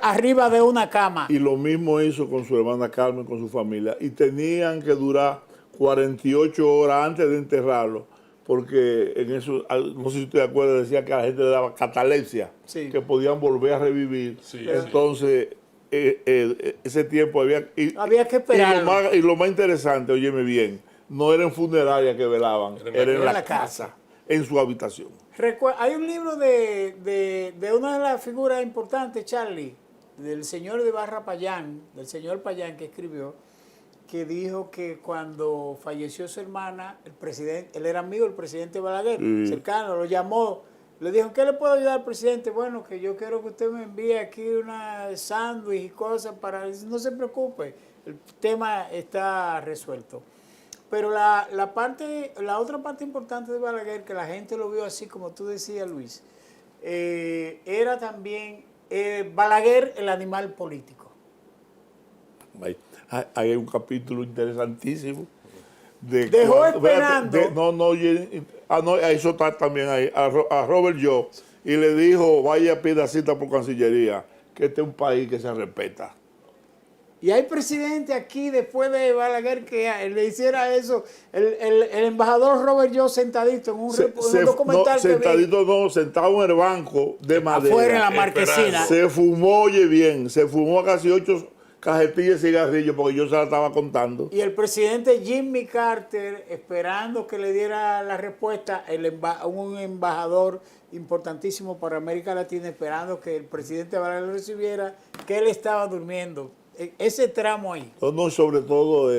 arriba de una cama. Y lo mismo hizo con su hermana Carmen, con su familia. Y tenían que durar 48 horas antes de enterrarlo, porque en eso, no sé si usted acuerda, decía que a la gente le daba catalepsia, que podían volver a revivir. Entonces, ese tiempo había que esperar. Y lo más interesante, óyeme bien, no era en funeraria que velaban, era en la casa, en su habitación. Hay un libro de una de las figuras importantes, Charlie, del señor de Barra Payán, del señor Payán, que escribió, que dijo que cuando falleció su hermana, el presidente, él era amigo del presidente Balaguer, cercano, lo llamó, le dijo, ¿qué le puedo ayudar al presidente? Bueno, que yo quiero que usted me envíe aquí una sándwich y cosas para... No se preocupe, el tema está resuelto. Pero la otra parte importante de Balaguer, que la gente lo vio así, como tú decías, Luis, era también Balaguer el animal político. Hay un capítulo interesantísimo. Dejó esperando. Eso está también ahí, a Robert Joe, y le dijo, vaya pida cita por Cancillería, que este es un país que se respeta. Y hay presidente aquí, después de Balaguer, que le hiciera eso. El embajador Robert Joe sentadito en un documental. Sentado en el banco de madera. Afuera en la marquesina. Se fumó, oye bien, se fumó casi 8 cajetillas de cigarrillos, porque yo se la estaba contando. Y el presidente Jimmy Carter, esperando que le diera la respuesta, un embajador importantísimo para América Latina, esperando que el presidente Balaguer lo recibiera, que él estaba durmiendo. Ese tramo ahí. No, sobre todo,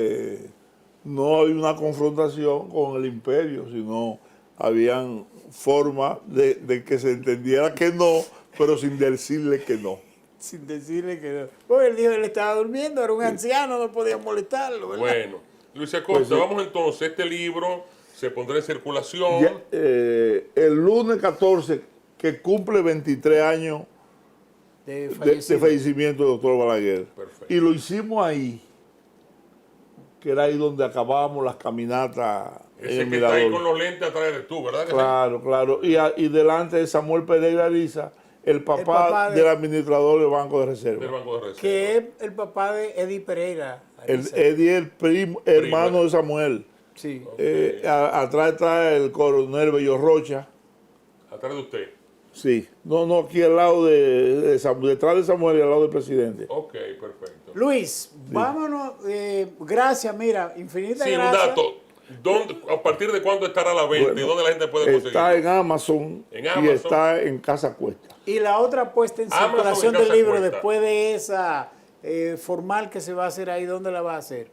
no había una confrontación con el imperio, sino habían formas de que se entendiera que no, pero sin decirle que no. Sin decirle que no. Porque él dijo que él estaba durmiendo, era un anciano, no podía molestarlo, ¿verdad? Bueno, Luis Acosta, vamos entonces, este libro se pondrá en circulación. El lunes 14, que cumple 23 años de fallecimiento del doctor Balaguer. Perfecto. Y lo hicimos ahí, que era ahí donde acabábamos las caminatas. Ese que está ahí con los lentes atrás de tú, ¿verdad? Claro. Y delante de Samuel Pereira Ariza, el papá del administrador del Banco de Reserva. Que es el papá de Eddie Pereira. Eddie es el hermano de Samuel. Sí. Atrás está el coronel Bello Rocha. Atrás de usted. Sí, no, aquí al lado detrás de Samuel y al lado del presidente. Ok, perfecto. Luis, vámonos. Gracias, mira, infinitas Sí, un gracias. dato. ¿A partir de cuándo estará a la venta Bueno, y dónde la gente puede conseguir? Está en Amazon, En y Amazon. está en Casa Cuesta. Y la otra puesta en Amazon circulación en del Casa libro, Cuesta. después de esa formal que se va a hacer ahí, ¿dónde la va a hacer?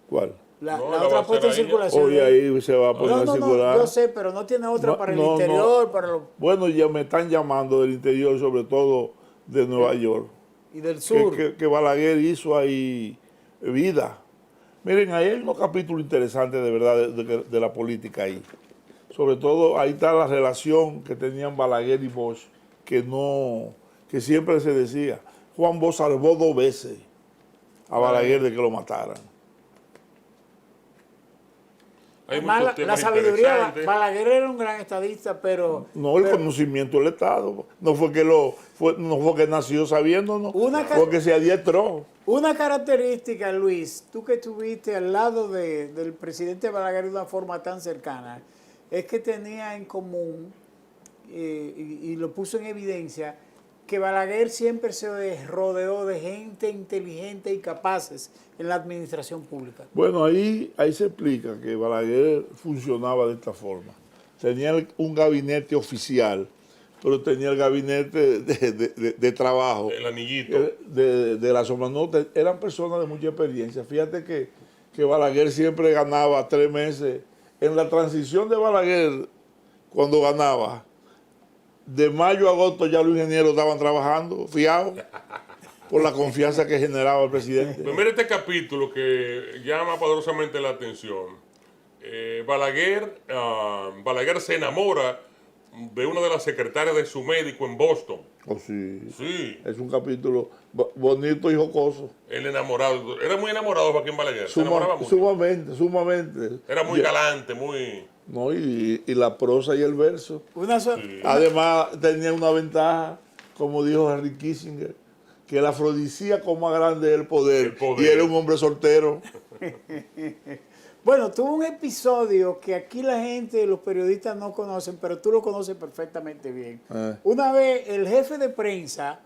¿Cuál? La, No, la la va a otra hacer puesta en ahí. circulación. Hoy ahí se va a poner No, a no, circular. yo sé, pero no tiene otra No, para el no, interior, no. para los, Bueno, ya me están llamando del interior, sobre todo de Nueva York. y del sur. Que Balaguer hizo ahí vida. Miren, ahí hay unos capítulos interesantes de verdad de la política ahí. Sobre todo ahí está la relación que tenían Balaguer y Bosch, que siempre se decía. Juan Bosch salvó 2 veces a Balaguer de que lo mataran. Hay Además, muchos la temas sabiduría, interesantes. Balaguer era un gran estadista, pero... No, el pero conocimiento del Estado. No fue que nació sabiendo, no. Fue que se adiestró. una característica, Luis, tú que estuviste al lado del presidente Balaguer de una forma tan cercana, es que tenía en común, y lo puso en evidencia, que Balaguer siempre se rodeó de gente inteligente y capaces en la administración pública. Bueno, ahí se explica que Balaguer funcionaba de esta forma. Tenía un gabinete oficial, pero tenía el gabinete de trabajo. El anillito. De la sombra. No, eran personas de mucha experiencia. Fíjate que Balaguer siempre ganaba 3 meses. En la transición de Balaguer, cuando ganaba, de mayo a agosto ya los ingenieros estaban trabajando, fiados, por la confianza que generaba el presidente. Pues mira este capítulo que llama poderosamente la atención. Balaguer se enamora de una de las secretarias de su médico en Boston. Oh, sí. Sí, Es un capítulo bonito y jocoso. el enamorado. Era muy enamorado de Joaquín Balaguer. Se enamoraba mucho. Sumamente. Era muy galante, muy... No, y la prosa y el verso. Sí. Además, tenía una ventaja, como dijo Henry Kissinger, que el afrodisíaco más grande es el poder. El poder. Y era un hombre soltero. Bueno, tuvo un episodio que aquí la gente, los periodistas no conocen, pero tú lo conoces perfectamente bien. Una vez el jefe de prensa,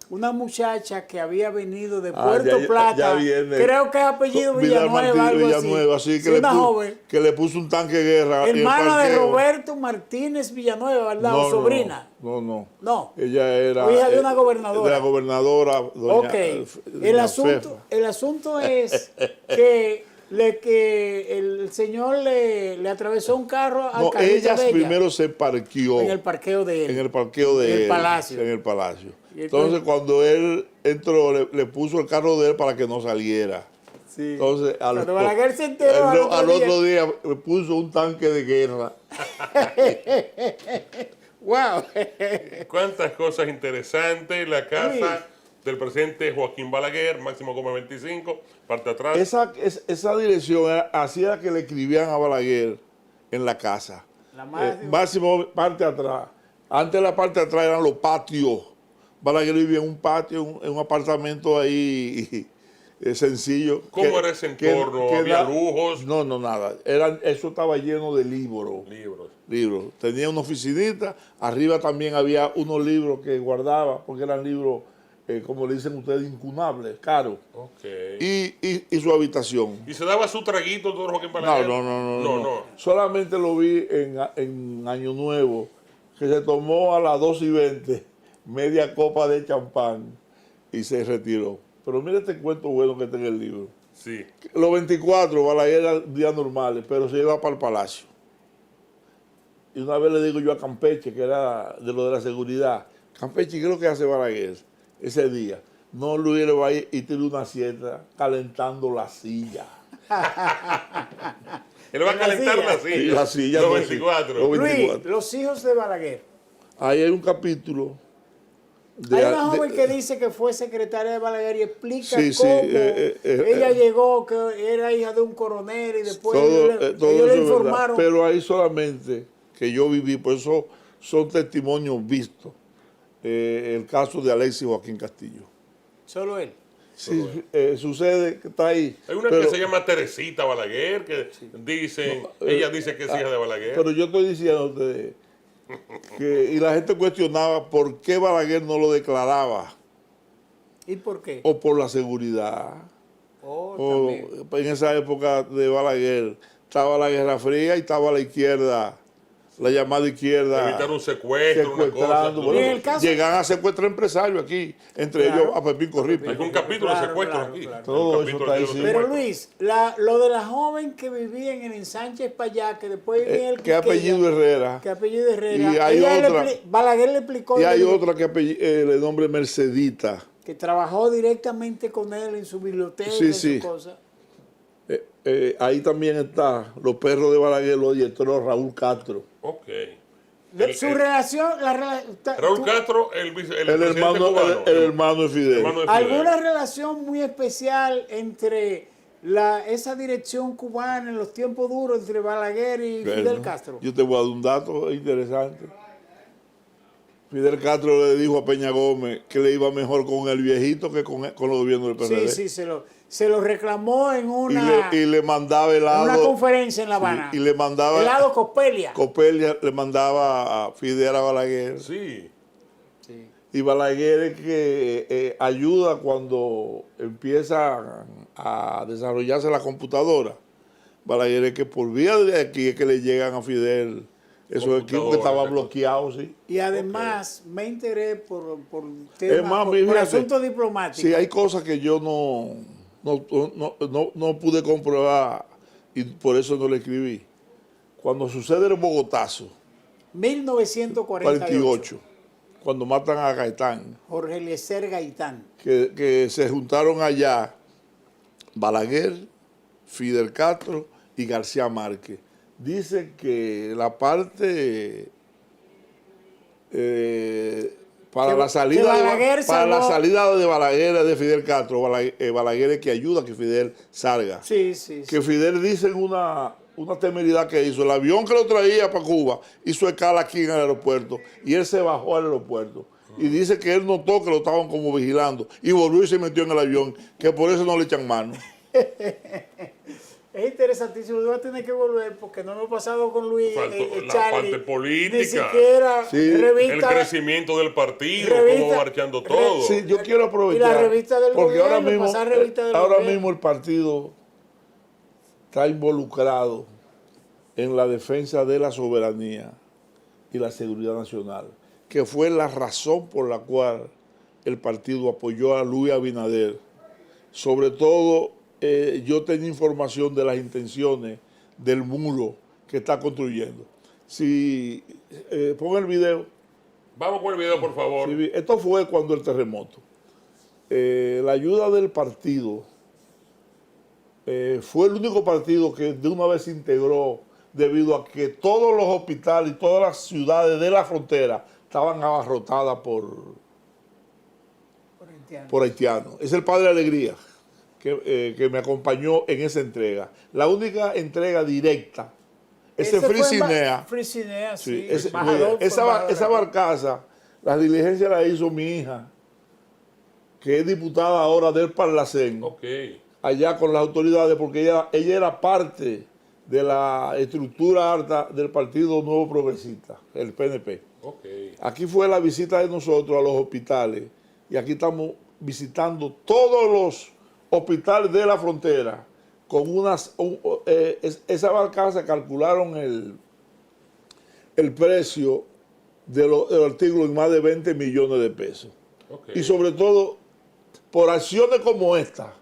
una muchacha que había venido de Puerto Plata, ya viene. creo que es apellido Villanueva, algo Villanueva, así. sí, Sí, una joven, que le puso un tanque de guerra. en el hermana de parqueo. Roberto Martínez Villanueva, ¿verdad? O sobrina. No. No. Ella era... O hija de una gobernadora. De la gobernadora, doña, Ok, doña Fefa. el asunto es que el señor le atravesó un carro al No, carrito ella de ella, primero se parqueó en el parqueo de él. en el parqueo de En el él, palacio. En el palacio. Y Entonces, cuando él entró, le puso el carro de él para que no saliera. Sí. Entonces, Cuando Balaguer se enteró al otro día le puso un tanque de guerra. ¡Wow! Cuántas cosas interesantes. La casa del presidente Joaquín Balaguer, Máximo Gómez 25, parte atrás. Esa dirección hacía que le escribían a Balaguer en la casa. Máximo parte atrás. Antes la parte de atrás eran los patios. Balaguer vivía en un patio, en un apartamento ahí sencillo. ¿Cómo era ese entorno? ¿Había lujos? No, nada. Eso estaba lleno de libros. Libros. Tenía una oficinita. Arriba también había unos libros que guardaba, porque eran libros, como le dicen ustedes, incunables, caros. Okay. Y su habitación. ¿Y se daba su traguito todo Joaquín Balaguer? No. Solamente lo vi en Año Nuevo, que se tomó a las 2:20 media copa de champán y se retiró. Pero mira este cuento bueno que está en el libro. Sí. Los 24, Balaguer eran días normales, pero se iba para el palacio. Y una vez le digo yo a Campeche, que era de lo de la seguridad, Campeche, ¿qué es lo que hace Balaguer ese día? No, Luis va a ir y tiene una siesta calentando la silla. Él va a calentar la silla. Sí, la silla. Los no, 24. Los 24. Luis, los hijos de Balaguer. Ahí hay un capítulo. Hay una joven que dice que fue secretaria de Balaguer y explica Sí, cómo ella llegó, que era hija de un coronel y después todo ellos eso le es verdad. informaron. Pero ahí solamente que yo viví, por eso son testimonios vistos. El caso de Alexis Joaquín Castillo. Solo él. Sí, sucede que está ahí. Hay una que se llama Teresita Balaguer, que dicen, ella dice que es hija de Balaguer. Pero yo estoy diciendo y la gente cuestionaba por qué Balaguer no lo declaraba, ¿Y por qué? o por la seguridad. Oh, también. En esa época de Balaguer estaba la Guerra Fría y estaba la izquierda, la llamada izquierda. Evitar un secuestro, una cosa. Secuestrando. todo Y en eso. el caso- Llegan a secuestrar empresarios aquí, entre Claro. ellos a Pepín Corripe. Hay un capítulo de Claro, secuestro claro, aquí. claro. Todo Un eso capítulo está ahí, de sí. Pero secuestro. Luis, lo de la joven que vivía en el ensanche Payá, que después vivía en el ¿Qué apellido Quiqueya, Herrera? que apellido Herrera. Y hay otra. Balaguer le explicó Y hay le dijo otra que le nombre Mercedita. que trabajó directamente con él en su biblioteca Sí, y sí. su cosa. Ahí también está los perros de Balaguer, los adiestró Raúl Castro. Ok. Su relación, Raúl Castro, el El presidente hermano, cubano. el hermano de Fidel. hermano de Fidel. ¿Alguna relación muy especial entre esa dirección cubana en los tiempos duros entre Balaguer y Fidel Castro? Yo te voy a dar un dato interesante. Fidel Castro le dijo a Peña Gómez que le iba mejor con el viejito que con los gobiernos del PRD. Sí, sí, se lo reclamó en una, Y le mandaba helado. en una conferencia en La Habana. Y le mandaba. Helado Cospelia. Copelia le mandaba a Fidel a Balaguer. Sí. Sí. Y Balaguer es que ayuda cuando empieza a desarrollarse la computadora. Balaguer es que por vía de aquí es que le llegan a Fidel esos equipos que estaban bloqueados, sí. Y además me enteré por Es más, por fíjate, asuntos diplomáticos. Sí, hay cosas que yo no pude comprobar y por eso no le escribí. Cuando sucede el Bogotazo, 1948. 48, cuando matan a Gaitán, Jorge Eliezer Gaitán. que se juntaron allá Balaguer, Fidel Castro y García Márquez. Dice que la parte para Que- la salida que Balaguer para la salvó- salida de Balaguer de Fidel Castro, Balaguer es que ayuda a que Fidel salga. Sí, sí. Que Fidel dice en una temeridad que hizo. El avión que lo traía para Cuba hizo escala aquí en el aeropuerto y él se bajó al aeropuerto. Y dice que él notó que lo estaban como vigilando y volvió y se metió en el avión, que por eso no le echan mano. Es interesantísimo. Yo voy a tener que volver porque no hemos pasado con Luis. Faltó la Charlie, parte política. Ni siquiera Sí. El revista. crecimiento del partido, Revista- cómo marchando todo. Sí, yo quiero aprovechar. Y la revista del porque gobierno, ahora mismo, pasar revista del ahora gobierno. mismo el partido está involucrado en la defensa de la soberanía y la seguridad nacional, que fue la razón por la cual el partido apoyó a Luis Abinader. Sobre todo, yo tenía información de las intenciones del muro que está construyendo. Si pon el video. Vamos con el video, por favor. Sí, esto fue cuando el terremoto. La ayuda del partido fue el único partido que de una vez se integró debido a que todos los hospitales y todas las ciudades de la frontera estaban abarrotadas por haitianos. Es el Padre Alegría que me acompañó en esa entrega. La única entrega directa, ese fue Frisinea. Frisinea, sí. Sí, embajador, fue esa embajador. barcaza, la diligencia la hizo mi hija, que es diputada ahora del Parlacén, Ok. allá con las autoridades, porque ella era parte de la estructura alta del Partido Nuevo Progresista, el PNP. Ok. Aquí fue la visita de nosotros a los hospitales y aquí estamos visitando todos los hospitales de la frontera con esa barcaza calcularon el precio de los artículos en más de 20 millones de pesos. Ok. Y sobre todo, por acciones como esta,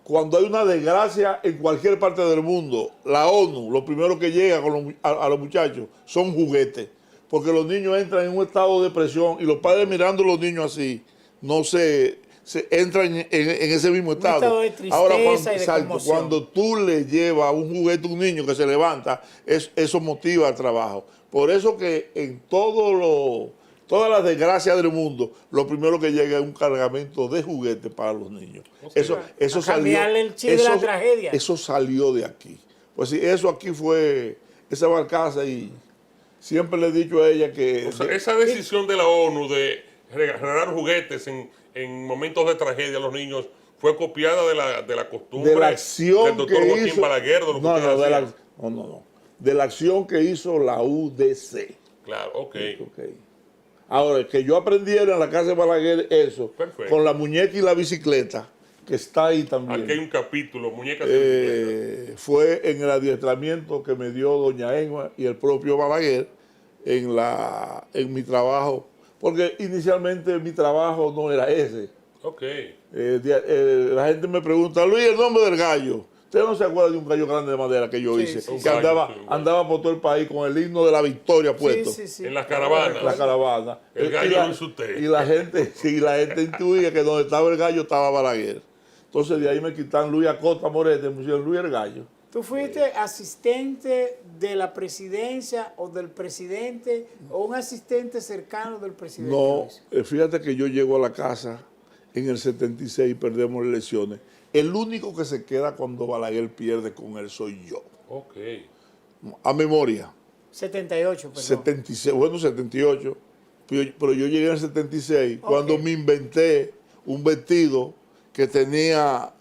cuando hay una desgracia en cualquier parte del mundo, la ONU, lo primero que llega a los muchachos son juguetes, porque los niños entran en un estado de depresión y los padres mirando a los niños así, no se entran en ese mismo estado. de tristeza Ahora, y de conmoción. cuando tú le llevas un juguete a un niño que se levanta, eso motiva el trabajo. Por eso que en todas las desgracias del mundo, lo primero que llega es un cargamento de juguetes para los niños. Eso A salió. cambiarle el chip de la tragedia. Eso salió de aquí. Pues sí, eso aquí fue esa barcaza y siempre le he dicho a ella que... O sea, esa decisión de la ONU de regalar juguetes en momentos de tragedia a los niños fue copiada de la costumbre de la acción del doctor que Joaquín hizo, Balaguer, de lo que ustedes hacían. de la acción que hizo la UDC. Claro, ok. Ok. Ahora, que yo aprendiera en la casa de Balaguer eso, Perfecto. con la muñeca y la bicicleta, que está ahí también. Aquí hay un capítulo, muñecas y bicicletas. Fue en el adiestramiento que me dio doña Emma y el propio Balaguer en mi trabajo, porque inicialmente mi trabajo no era ese. Ok. La gente me pregunta, Luis, el nombre del gallo. ¿Usted no se acuerda de un gallo grande de madera que yo Sí, hice? sí, que sí. andaba por todo el país con el himno de la victoria puesto. Sí, sí, sí. En las caravanas. La caravana. El gallo Y la- lo hizo usted. Y la gente, sí, la gente intuía que donde estaba el gallo estaba Balaguer. Entonces de ahí me quitan Luis Acosta Morete, me pusieron Luis el gallo. ¿Tú fuiste asistente de la presidencia o del presidente o un asistente cercano del presidente? No, Luis? fíjate que yo llego a la casa en el 76 y perdemos elecciones. El único que se queda cuando Balaguer pierde con él soy yo. Ok. A memoria. 78, perdón. 76, bueno, 78. Pero yo llegué en el 76 cuando Ok. me inventé un vestido que tenía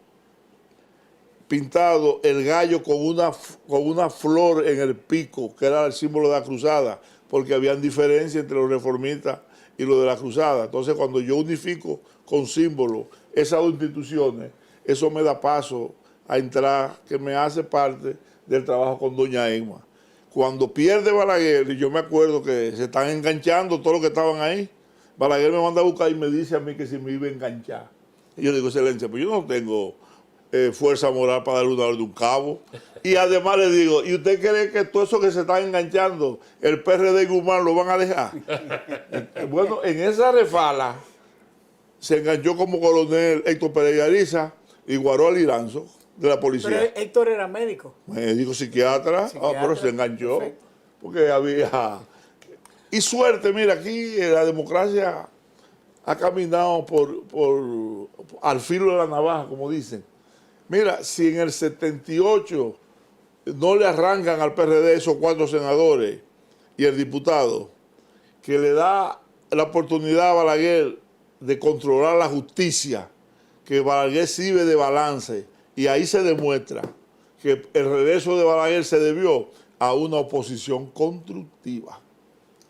pintado el gallo con una flor en el pico, que era el símbolo de la cruzada, porque habían diferencia entre los reformistas y los de la cruzada. Entonces, cuando yo unifico con símbolo esas dos instituciones, eso me da paso a entrar, que me hace parte del trabajo con doña Emma. Cuando pierde Balaguer, y yo me acuerdo que se están enganchando todos los que estaban ahí, Balaguer me manda a buscar y me dice a mí que si me iba a enganchar. Y yo digo, excelencia, pues yo no tengo fuerza moral para darle una orden de un cabo. Y además le digo, ¿y usted cree que todo eso que se están enganchando, el PRD y Guzmán lo van a dejar? Bueno, en esa refala se enganchó como coronel Héctor Pérez Ariza y Guaró Aliranzo de la policía. Pero Héctor era médico. Médico psiquiatra, pero se enganchó. Perfecto. Porque había... Y suerte, mira, aquí la democracia ha caminado al filo de la navaja, como dicen. Mira, si en el 78 no le arrancan al PRD esos 4 senadores y el diputado, que le da la oportunidad a Balaguer de controlar la justicia, que Balaguer sirve de balance, y ahí se demuestra que el regreso de Balaguer se debió a una oposición constructiva.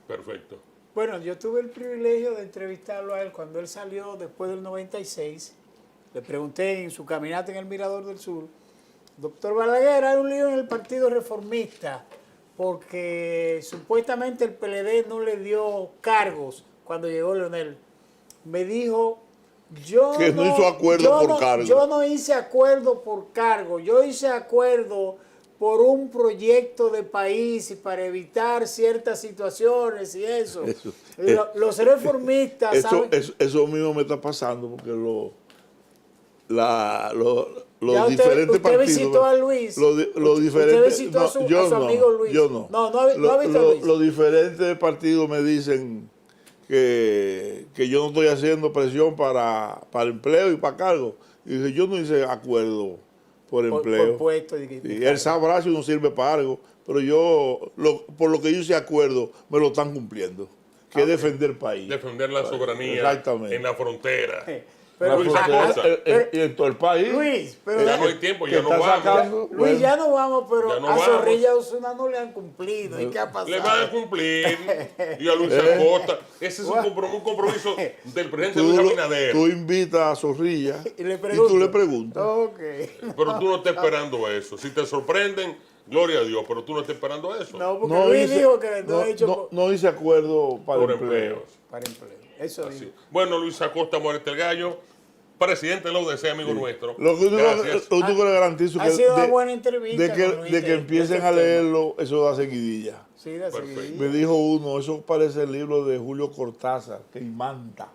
Perfecto. Bueno, yo tuve el privilegio de entrevistarlo a él cuando él salió después del 96. Le pregunté en su caminata en el Mirador del Sur, doctor Balaguer, hay un lío en el Partido Reformista porque supuestamente el PLD no le dio cargos cuando llegó Leonel. Me dijo, Que no hizo acuerdo por cargo. Yo no hice acuerdo por cargo, yo hice acuerdo por un proyecto de país y para evitar ciertas situaciones y eso. Los reformistas saben... Eso mismo me está pasando porque los Ya diferentes usted partidos... visitó a Luis. Los diferentes, Usted visitó a su amigo Luis. Yo no. No ha visto a Luis. Los diferentes partidos me dicen que yo no estoy haciendo presión para empleo y para cargo. Y dice, yo no hice acuerdo por empleo. Por puesto Y él sabrá si uno sirve para algo, pero yo, por lo que yo hice acuerdo, me lo están cumpliendo. Que es defender el país. Defender la soberanía Exactamente. en la frontera. Pero, Luis ah, Acosta. Y en todo el país. Luis, pero Ya no hay tiempo, que ya no está vamos. sacando, Luis, bueno, ya no vamos, pero Ya no a vamos. Zorrilla Osuna no le han cumplido. ¿Y qué ha pasado? Le van a cumplir. Y a Luis Acosta. Ese es un compromiso del presidente Luis Abinader. tú invitas a Zorrilla Y le tú le preguntas. Ok. Pero tú no estás esperando eso. Si te sorprenden, gloria a Dios, pero tú no estás esperando eso. No, porque Luis dijo que no ha hecho no hice acuerdo para por empleo. empleos. para empleo. Eso Así. dijo. Bueno, Luis Acosta Muerte el Gallo, presidente de la UDC, amigo nuestro. Lo único Gracias. que le garantizo Ha que sido una buena entrevista. de con Luis, que empiecen a este leerlo, eso da seguidilla. tema. Sí, de Perfecto. seguidilla. Me dijo uno, eso parece el libro de Julio Cortázar, que imanta.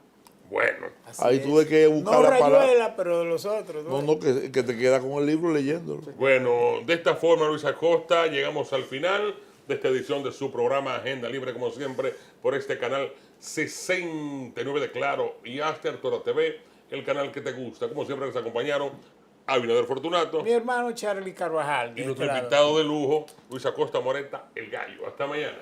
Bueno, Así Ahí es. tuve que buscar no la palabra. Rayuela, pero de los otros. No, que te queda con el libro leyéndolo. bueno, de esta forma, Luis Acosta, llegamos al final de esta edición de su programa Agenda Libre, como siempre, por este canal 69 de Claro y Aster Toro TV, el canal que te gusta. Como siempre, les acompañaron Abinader Fortunato Mi hermano Charlie Carvajal. y de nuestro este lado. invitado de lujo, Luis Acosta Moreta, el Gallo. Hasta mañana.